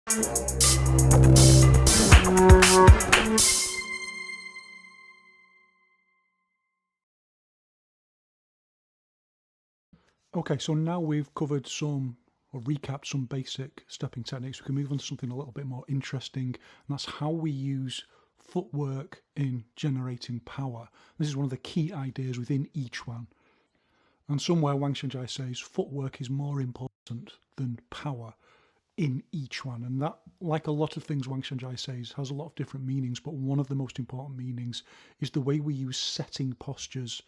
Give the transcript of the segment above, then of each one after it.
Okay, so now we've covered some or recapped some basic stepping techniques. We can move on to something a little bit more interesting, and that's how we use footwork in generating power. This is one of the key ideas within Yiquan. And somewhere Wang Shenjai says footwork is more important than power in Yiquan. And that, like a lot of things Wang Shenjai says, has a lot of different meanings, but one of the most important meanings is the way we use setting postures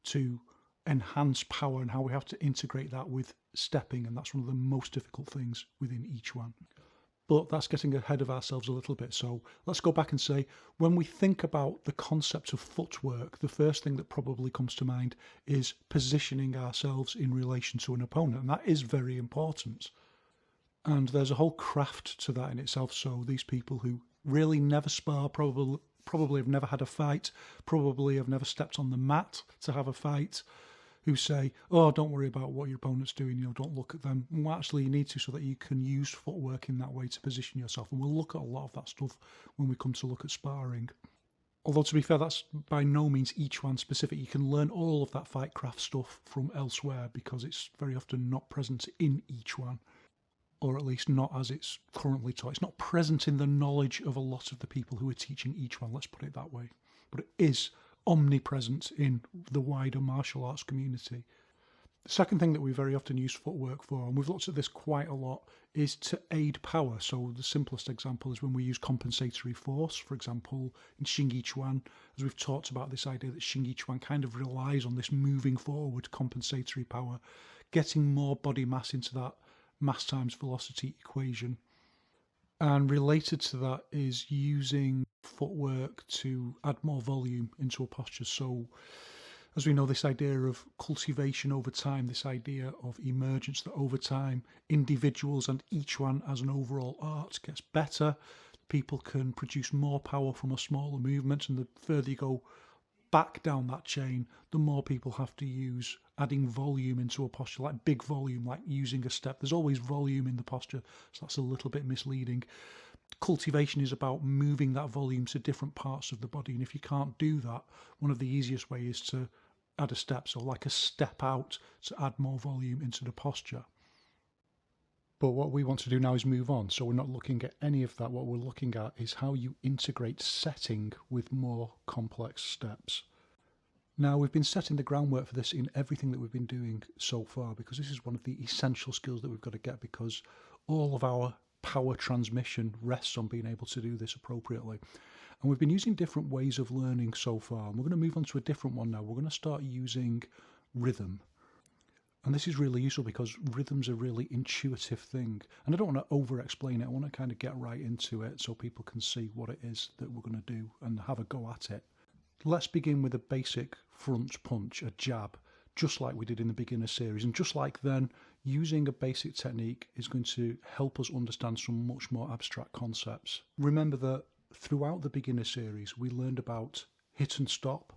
to enhance power and how we have to integrate that with stepping, and that's one of the most difficult things within Yiquan. But that's getting ahead of ourselves a little bit, so let's go back and say, when we think about the concept of footwork, the first thing that probably comes to mind is positioning ourselves in relation to an opponent, and that is very important. And there's a whole craft to that in itself. So these people who really never spar, probably have never had a fight, probably have never stepped on the mat to have a fight, who say, oh, don't worry about what your opponent's doing, don't look at them. Well, actually, you need to, so that you can use footwork in that way to position yourself. And we'll look at a lot of that stuff when we come to look at sparring. Although, to be fair, that's by no means Yiquan specific. You can learn all of that fight craft stuff from elsewhere, because it's very often not present in Yiquan, or at least not as it's currently taught. It's not present in the knowledge of a lot of the people who are teaching Yiquan, let's put it that way. But it is omnipresent in the wider martial arts community. The second thing that we very often use footwork for, and we've looked at this quite a lot, is to aid power. So the simplest example is when we use compensatory force. For example, in Xing Yiquan, as we've talked about, this idea that Xing Yiquan kind of relies on this moving forward compensatory power, getting more body mass into that mass times velocity equation. And related to that is using footwork to add more volume into a posture. So as we know, this idea of cultivation over time, this idea of emergence, that over time individuals and each one as an overall art gets better, people can produce more power from a smaller movement, and the further you go back down that chain, the more people have to use adding volume into a posture, like big volume, like using a step. There's always volume in the posture, so that's a little bit misleading. Cultivation is about moving that volume to different parts of the body, and if you can't do that, one of the easiest ways is to add a step, so like a step out to add more volume into the posture. But what we want to do now is move on, so we're not looking at any of that. What we're looking at is how you integrate setting with more complex steps. Now, we've been setting the groundwork for this in everything that we've been doing so far, because this is one of the essential skills that we've got to get, because all of our power transmission rests on being able to do this appropriately. And we've been using different ways of learning so far, and we're going to move on to a different one now. We're going to start using rhythm. And this is really useful because rhythm's a really intuitive thing. And I don't want to over-explain it. I want to kind of get right into it so people can see what it is that we're going to do and have a go at it. Let's begin with a basic front punch, a jab, just like we did in the beginner series. And just like then, using a basic technique is going to help us understand some much more abstract concepts. Remember that throughout the beginner series, we learned about hit and stop,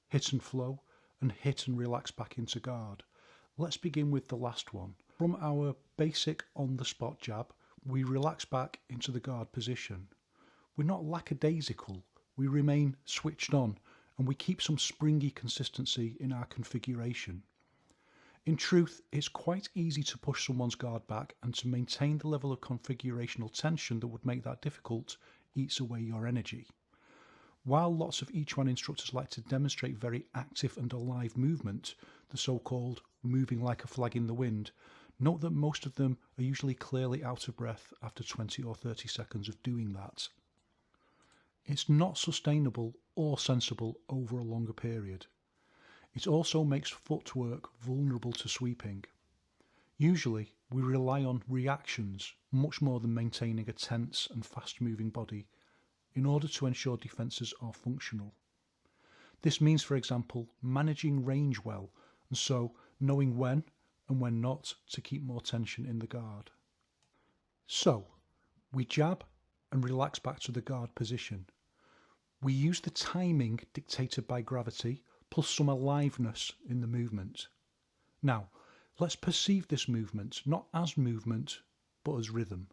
hit and flow, and hit and relax back into guard. Let's begin with the last one. From our basic on-the-spot jab, we relax back into the guard position. We're not lackadaisical, we remain switched on, and we keep some springy consistency in our configuration. In truth, it's quite easy to push someone's guard back, and to maintain the level of configurational tension that would make that difficult eats away your energy. While lots of Yiquan instructors like to demonstrate very active and alive movement, the so-called moving like a flag in the wind, note that most of them are usually clearly out of breath after 20 or 30 seconds of doing that. It's not sustainable or sensible over a longer period. It also makes footwork vulnerable to sweeping. Usually, we rely on reactions much more than maintaining a tense and fast-moving body in order to ensure defences are functional. This means, for example, managing range well, and so knowing when and when not to keep more tension in the guard. So, we jab and relax back to the guard position. We use the timing dictated by gravity plus some aliveness in the movement. Now, let's perceive this movement not as movement but as rhythm.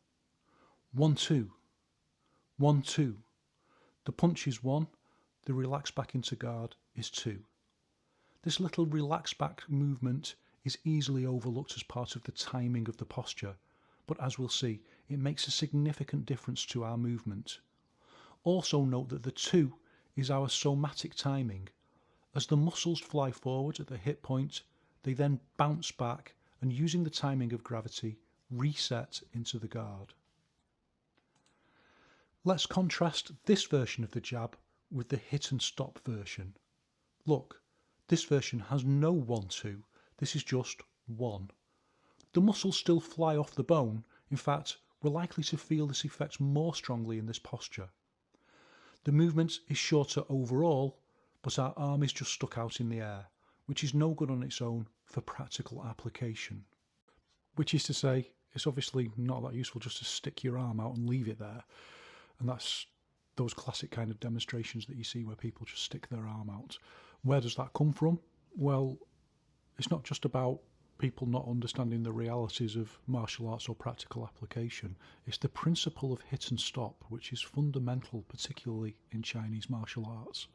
1, 2, 1, 2. The punch is 1, the relax back into guard is 2. This little relax back movement is easily overlooked as part of the timing of the posture, but as we'll see, it makes a significant difference to our movement. Also note that the 2 is our somatic timing. As the muscles fly forward at the hip point, they then bounce back and, using the timing of gravity, reset into the guard. Let's contrast this version of the jab with the hit and stop version. Look, this version has no 1, 2, this is just 1. The muscles still fly off the bone. In fact, we're likely to feel this effect more strongly in this posture. The movement is shorter overall, but our arm is just stuck out in the air, which is no good on its own for practical application. Which is to say, it's obviously not that useful just to stick your arm out and leave it there. And that's those classic kind of demonstrations that you see where people just stick their arm out. Where does that come from? Well, it's not just about people not understanding the realities of martial arts or practical application. It's the principle of hit and stop, which is fundamental, particularly in Chinese martial arts.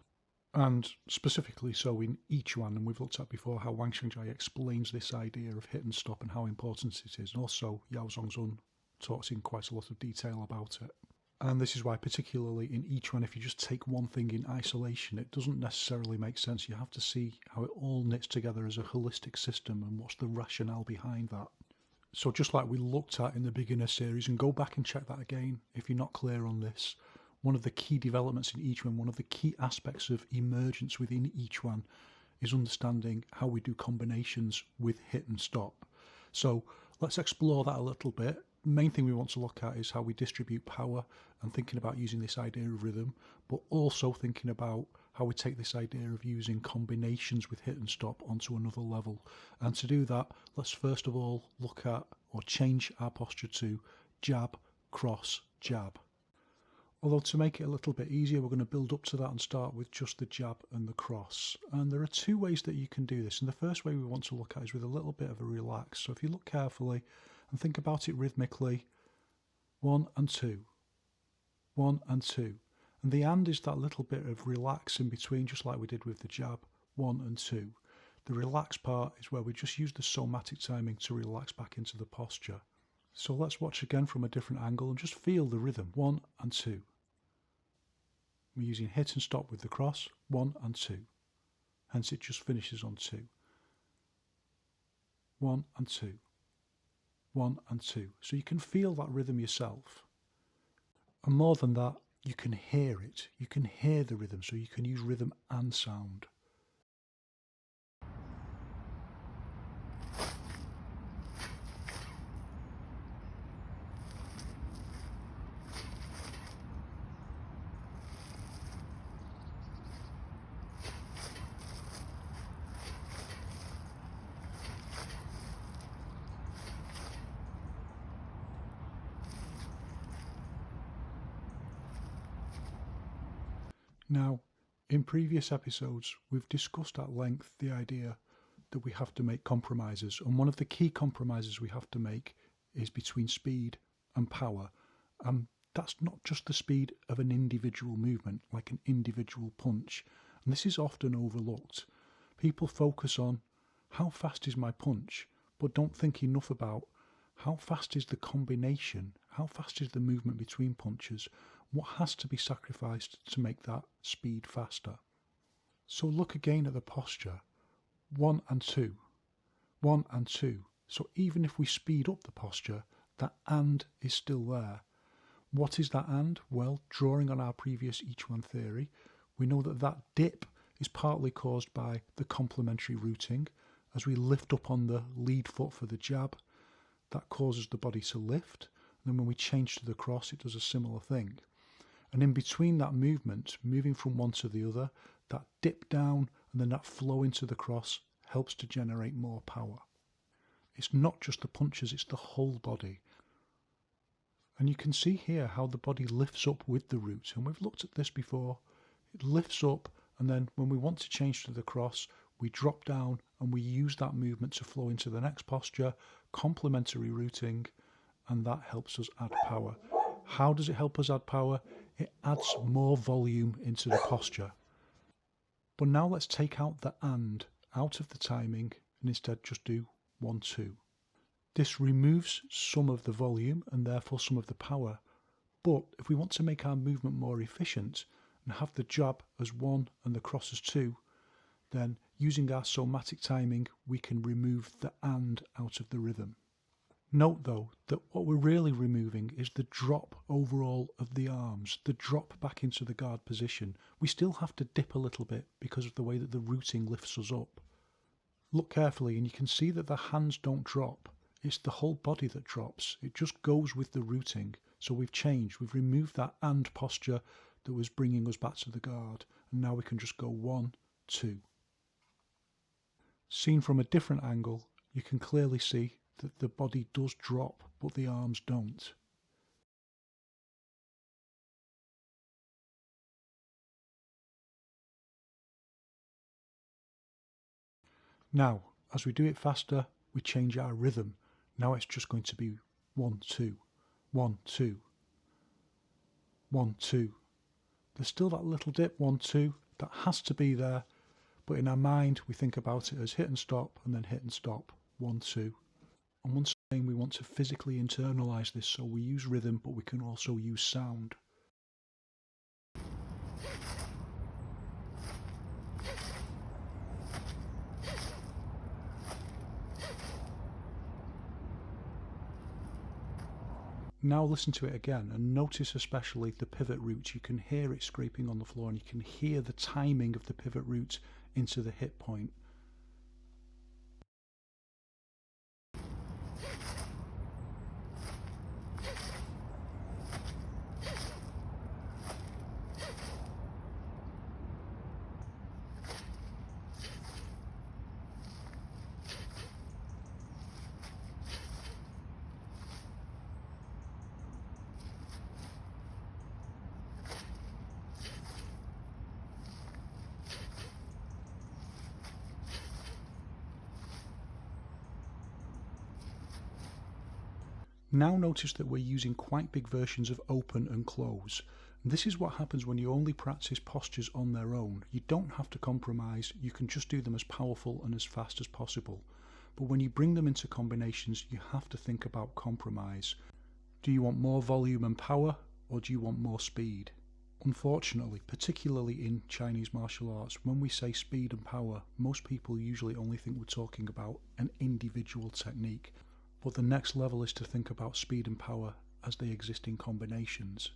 And specifically so in Yiquan, and we've looked at before how Wang Xiangjia explains this idea of hit and stop and how important it is. And also Yao Zhongzun talks in quite a lot of detail about it. And this is why, particularly in Yiquan, if you just take one thing in isolation, it doesn't necessarily make sense. You have to see how it all knits together as a holistic system and what's the rationale behind that. So just like we looked at in the beginner series, and go back and check that again if you're not clear on this, one of the key developments in Yiquan, one of the key aspects of emergence within Yiquan is understanding how we do combinations with hit and stop. So let's explore that a little bit. The main thing we want to look at is how we distribute power and thinking about using this idea of rhythm, but also thinking about how we take this idea of using combinations with hit and stop onto another level. And to do that, let's first of all look at or change our posture to jab, cross, jab. Although to make it a little bit easier, we're going to build up to that and start with just the jab and the cross. And there are two ways that you can do this. And the first way we want to look at is with a little bit of a relax. So if you look carefully and think about it rhythmically, 1 and 2, 1 and 2. And the and is that little bit of relax in between, just like we did with the jab, 1 and 2. The relax part is where we just use the somatic timing to relax back into the posture. So let's watch again from a different angle and just feel the rhythm, 1 and 2. We're using hit and stop with the cross, 1 and 2. Hence it just finishes on 2. 1 and 2. 1 and 2. So you can feel that rhythm yourself. And more than that, you can hear it. You can hear the rhythm, so you can use rhythm and sound. Now, in previous episodes, we've discussed at length the idea that we have to make compromises. And one of the key compromises we have to make is between speed and power. That's not just the speed of an individual movement, like an individual punch. And this is often overlooked. People focus on how fast is my punch, but don't think enough about how fast is the combination, how fast is the movement between punches, what has to be sacrificed to make that speed faster. So look again at the posture, 1 and 2, 1 and 2. So even if we speed up the posture, that and is still there. What is that and? Well, drawing on our previous Yiquan theory, we know that that dip is partly caused by the complementary rooting. As we lift up on the lead foot for the jab, that causes the body to lift. And then when we change to the cross, it does a similar thing. And in between that movement, moving from one to the other, that dip down and then that flow into the cross helps to generate more power. It's not just the punches, it's the whole body. And you can see here how the body lifts up with the root. And we've looked at this before. It lifts up, and then when we want to change to the cross, we drop down and we use that movement to flow into the next posture, complementary rooting, and that helps us add power. How does it help us add power? It adds more volume into the posture. But now let's take out the and out of the timing and instead just do 1, 2. This removes some of the volume and therefore some of the power. But if we want to make our movement more efficient and have the jab as 1 and the cross as 2, then using our somatic timing we can remove the and out of the rhythm. Note though that what we're really removing is the drop overall of the arms, the drop back into the guard position. We still have to dip a little bit because of the way that the rooting lifts us up. Look carefully and you can see that the hands don't drop. It's the whole body that drops. It just goes with the rooting. So we've changed. We've removed that and posture that was bringing us back to the guard. And now we can just go 1, 2. Seen from a different angle, you can clearly see that the body does drop, but the arms don't. Now, as we do it faster, we change our rhythm. Now it's just going to be 1, 2, 1, 2, 1, 2. There's still that little dip, 1, 2, that has to be there, but in our mind we think about it as hit and stop and then hit and stop, 1, 2. And once again we want to physically internalise this, so we use rhythm but we can also use sound. Now listen to it again and notice especially the pivot root. You can hear it scraping on the floor and you can hear the timing of the pivot root into the hit point. Now notice that we're using quite big versions of open and close. And this is what happens when you only practice postures on their own. You don't have to compromise, you can just do them as powerful and as fast as possible. But when you bring them into combinations, you have to think about compromise. Do you want more volume and power, or do you want more speed? Unfortunately, particularly in Chinese martial arts, when we say speed and power, most people usually only think we're talking about an individual technique. But the next level is to think about speed and power as they exist in combinations.